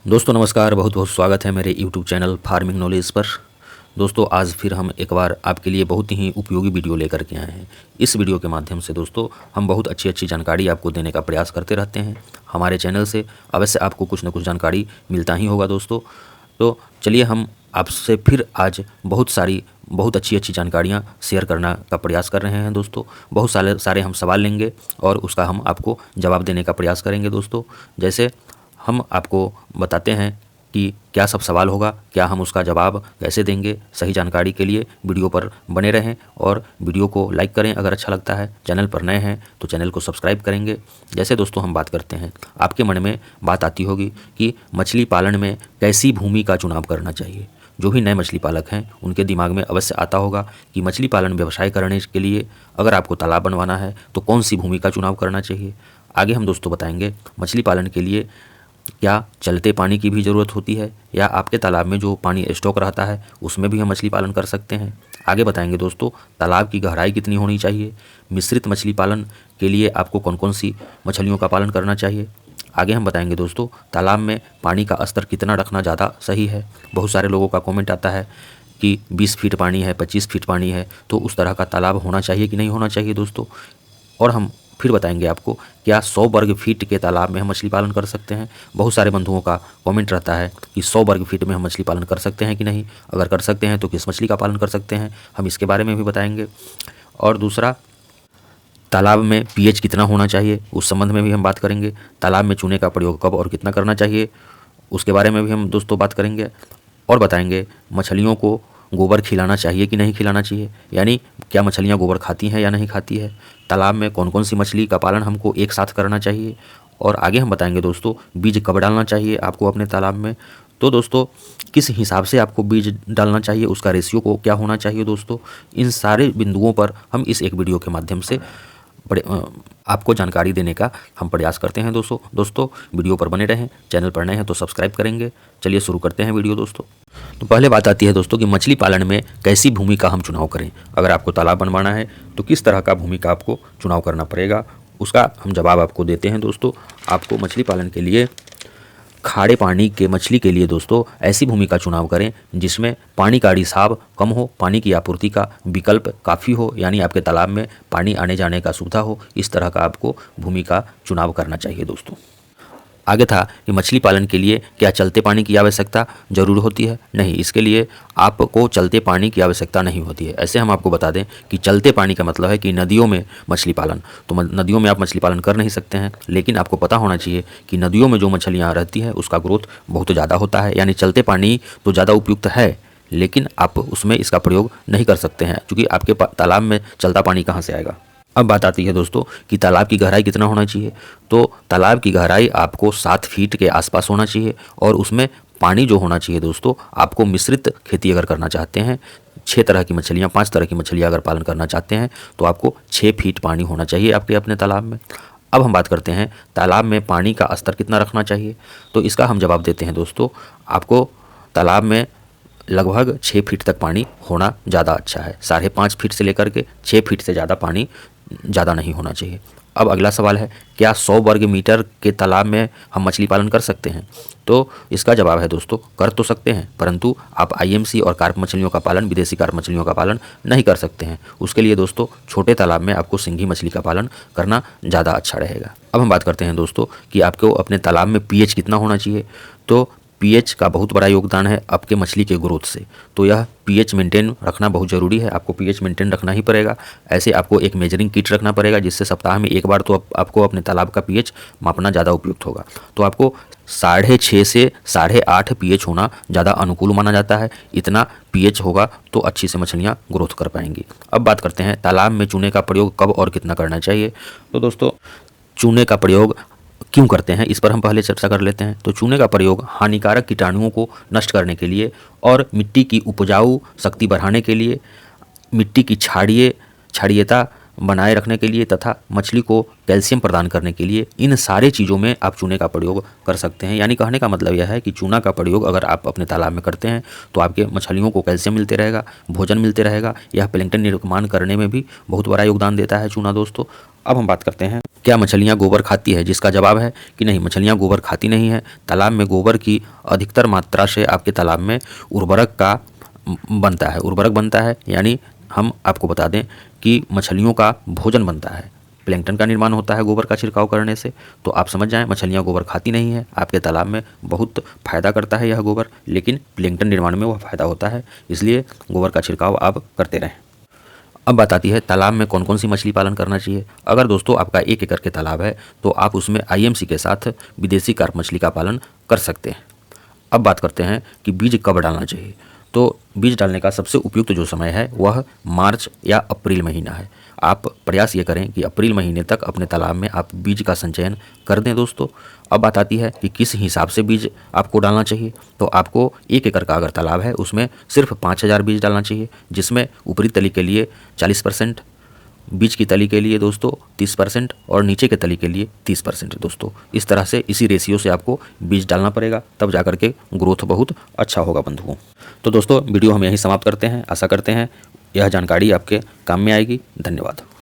दोस्तों नमस्कार, बहुत बहुत स्वागत है मेरे YouTube चैनल फार्मिंग नॉलेज पर। दोस्तों आज फिर हम एक बार आपके लिए बहुत ही उपयोगी वीडियो लेकर के आए हैं। इस वीडियो के माध्यम से दोस्तों हम बहुत अच्छी अच्छी जानकारी आपको देने का प्रयास करते रहते हैं। हमारे चैनल से अवश्य आपको कुछ न कुछ जानकारी मिलता ही होगा दोस्तों। तो चलिए हम आपसे फिर आज बहुत अच्छी अच्छी जानकारियाँ शेयर करने का प्रयास कर रहे हैं दोस्तों। बहुत सारे हम सवाल लेंगे और उसका हम आपको जवाब देने का प्रयास करेंगे दोस्तों। जैसे हम आपको बताते हैं कि क्या सब सवाल होगा, क्या हम उसका जवाब कैसे देंगे। सही जानकारी के लिए वीडियो पर बने रहें और वीडियो को लाइक करें अगर अच्छा लगता है। चैनल पर नए हैं तो चैनल को सब्सक्राइब करेंगे। जैसे दोस्तों हम बात करते हैं, आपके मन में बात आती होगी कि मछली पालन में कैसी भूमि का चुनाव करना चाहिए। जो भी नए मछली पालक हैं उनके दिमाग में अवश्य आता होगा कि मछली पालन व्यवसाय करने के लिए अगर आपको तालाब बनवाना है तो कौन सी भूमि का चुनाव करना चाहिए। आगे हम दोस्तों बताएंगे मछली पालन के लिए क्या चलते पानी की भी ज़रूरत होती है या आपके तालाब में जो पानी स्टॉक रहता है उसमें भी हम मछली पालन कर सकते हैं। आगे बताएंगे दोस्तों तालाब की गहराई कितनी होनी चाहिए। मिश्रित मछली पालन के लिए आपको कौन कौन सी मछलियों का पालन करना चाहिए। आगे हम बताएंगे दोस्तों तालाब में पानी का स्तर कितना रखना ज़्यादा सही है। बहुत सारे लोगों का कमेंट आता है कि 20 फीट पानी है, 25 फीट पानी है, तो उस तरह का तालाब होना चाहिए कि नहीं होना चाहिए दोस्तों। और हम फिर बताएंगे आपको क्या 100 वर्ग फीट के तालाब में हम मछली पालन कर सकते हैं। बहुत सारे बंधुओं का कमेंट रहता है कि 100 वर्ग फीट में हम मछली पालन कर सकते हैं कि नहीं। अगर कर सकते हैं तो किस मछली का पालन कर सकते हैं, हम इसके बारे में भी बताएंगे। और दूसरा, तालाब में पीएच कितना होना चाहिए उस संबंध में भी हम बात करेंगे। तालाब में चूने का प्रयोग कब और कितना करना चाहिए उसके बारे में भी हम दोस्तों बात करेंगे। और बताएंगे मछलियों को गोबर खिलाना चाहिए कि नहीं खिलाना चाहिए, यानी क्या मछलियाँ गोबर खाती हैं या नहीं खाती है। तालाब में कौन कौन सी मछली का पालन हमको एक साथ करना चाहिए। और आगे हम बताएंगे दोस्तों बीज कब डालना चाहिए आपको अपने तालाब में। तो दोस्तों किस हिसाब से आपको बीज डालना चाहिए, उसका रेशियो को क्या होना चाहिए दोस्तों। इन सारे बिंदुओं पर हम इस एक वीडियो के माध्यम से आपको जानकारी देने का हम प्रयास करते हैं दोस्तों वीडियो पर बने रहें। चैनल पर नए हैं तो सब्सक्राइब करेंगे। चलिए शुरू करते हैं वीडियो दोस्तों। तो पहले बात आती है दोस्तों कि मछली पालन में कैसी भूमि का हम चुनाव करें। अगर आपको तालाब बनवाना है तो किस तरह का भूमि का आपको चुनाव करना पड़ेगा, उसका हम जवाब आपको देते हैं दोस्तों। आपको मछली पालन के लिए खारे पानी के मछली के लिए दोस्तों ऐसी भूमि का चुनाव करें जिसमें पानी का रिसाव कम हो, पानी की आपूर्ति का विकल्प काफ़ी हो, यानी आपके तालाब में पानी आने जाने का सुविधा हो। इस तरह का आपको भूमि का चुनाव करना चाहिए दोस्तों। आगे था कि मछली पालन के लिए क्या चलते पानी की आवश्यकता जरूर होती है। नहीं, इसके लिए आपको चलते पानी की आवश्यकता नहीं होती है। ऐसे हम आपको बता दें कि चलते पानी का मतलब है कि नदियों में मछली पालन। तो नदियों में आप मछली पालन कर नहीं सकते हैं, लेकिन आपको पता होना चाहिए कि नदियों में जो मछलियाँ रहती हैं उसका ग्रोथ बहुत ज़्यादा होता है। यानी चलते पानी तो ज़्यादा उपयुक्त है, लेकिन आप उसमें इसका प्रयोग नहीं कर सकते हैं क्योंकि आपके तालाब में चलता पानी कहाँ से आएगा। अब बात आती है दोस्तों कि तालाब की गहराई कितना होना चाहिए। तो तालाब की गहराई आपको 7 फीट के आसपास होना चाहिए और उसमें पानी जो होना चाहिए दोस्तों, आपको मिश्रित खेती अगर करना चाहते हैं, 6 तरह की मछलियाँ 5 तरह की मछलियाँ अगर पालन करना चाहते हैं तो आपको 6 फीट पानी होना चाहिए आपके अपने तालाब में। अब हम बात करते हैं तालाब में पानी का स्तर कितना रखना चाहिए। तो इसका हम जवाब देते हैं दोस्तों, आपको तालाब में लगभग 6 फीट तक पानी होना ज़्यादा अच्छा है। 5.5 फीट से लेकर के 6 फीट से ज़्यादा पानी ज़्यादा नहीं होना चाहिए। अब अगला सवाल है क्या 100 वर्ग मीटर के तालाब में हम मछली पालन कर सकते हैं। तो इसका जवाब है दोस्तों कर तो सकते हैं, परंतु आप आईएमसी और कार्प मछलियों का पालन, विदेशी कार्प मछलियों का पालन नहीं कर सकते हैं। उसके लिए दोस्तों छोटे तालाब में आपको सिंघी मछली का पालन करना ज़्यादा अच्छा रहेगा। अब हम बात करते हैं दोस्तों कि आपको अपने तालाब में पीएच कितना होना चाहिए। तो पीएच का बहुत बड़ा योगदान है आपके मछली के ग्रोथ से, तो यह पीएच मेंटेन रखना बहुत ज़रूरी है। आपको पीएच मेंटेन रखना ही पड़ेगा। ऐसे आपको एक मेजरिंग किट रखना पड़ेगा जिससे सप्ताह में एक बार तो आपको अपने तालाब का पीएच मापना ज़्यादा उपयुक्त होगा। तो आपको 6.5 से 8.5 पीएच होना ज़्यादा अनुकूल माना जाता है। इतना पीएच होगा तो अच्छी से मछलियाँ ग्रोथ कर पाएंगी। अब बात करते हैं तालाब में चूने का प्रयोग कब और कितना करना चाहिए। तो दोस्तों चूने का प्रयोग क्यों करते हैं इस पर हम पहले चर्चा कर लेते हैं। तो चूने का प्रयोग हानिकारक कीटाणुओं को नष्ट करने के लिए और मिट्टी की उपजाऊ शक्ति बढ़ाने के लिए, मिट्टी की क्षारीयता बनाए रखने के लिए तथा मछली को कैल्शियम प्रदान करने के लिए, इन सारे चीज़ों में आप चूने का प्रयोग कर सकते हैं। यानी कहने का मतलब यह है कि चूना का प्रयोग अगर आप अपने तालाब में करते हैं तो आपके मछलियों को कैल्शियम मिलते रहेगा, भोजन मिलते रहेगा। यह प्लैंक्टन निर्माण करने में भी बहुत बड़ा योगदान देता है चूना दोस्तों। अब हम बात करते हैं क्या मछलियाँ गोबर खाती है? जिसका जवाब है कि नहीं, मछलियाँ गोबर खाती नहीं है। तालाब में गोबर की अधिकतर मात्रा से आपके तालाब में उर्वरक बनता है, यानी हम आपको बता दें कि मछलियों का भोजन बनता है, प्लैंकटन का निर्माण होता है गोबर का छिड़काव करने से। तो आप समझ जाएं, मछलियाँ गोबर खाती नहीं है। आपके तालाब में बहुत फ़ायदा करता है यह गोबर, लेकिन प्लैंकटन निर्माण में वह फ़ायदा होता है, इसलिए गोबर का छिड़काव आप करते रहें। अब बात आती है तालाब में कौन कौन सी मछली पालन करना चाहिए। अगर दोस्तों आपका 1 एकड़ के तालाब है तो आप उसमें IMC के साथ विदेशी कार्प मछली का पालन कर सकते हैं। अब बात करते हैं कि बीज कब डालना चाहिए। तो बीज डालने का सबसे उपयुक्त जो समय है वह मार्च या अप्रैल महीना है। आप प्रयास ये करें कि अप्रैल महीने तक अपने तालाब में आप बीज का संचयन कर दें दोस्तों। अब बात आती है कि किस हिसाब से बीज आपको डालना चाहिए। तो आपको 1 एकड़ का अगर तालाब है उसमें सिर्फ 5000 बीज डालना चाहिए, जिसमें ऊपरी तली के लिए 40%, बीच की तली के लिए दोस्तों 30% और नीचे के तली के लिए 30% दोस्तों। इस तरह से इसी रेशियो से आपको बीज डालना पड़ेगा, तब जा कर के ग्रोथ बहुत अच्छा होगा बंधुओं। तो दोस्तों वीडियो हम यहीं समाप्त करते हैं। आशा करते हैं यह जानकारी आपके काम में आएगी। धन्यवाद।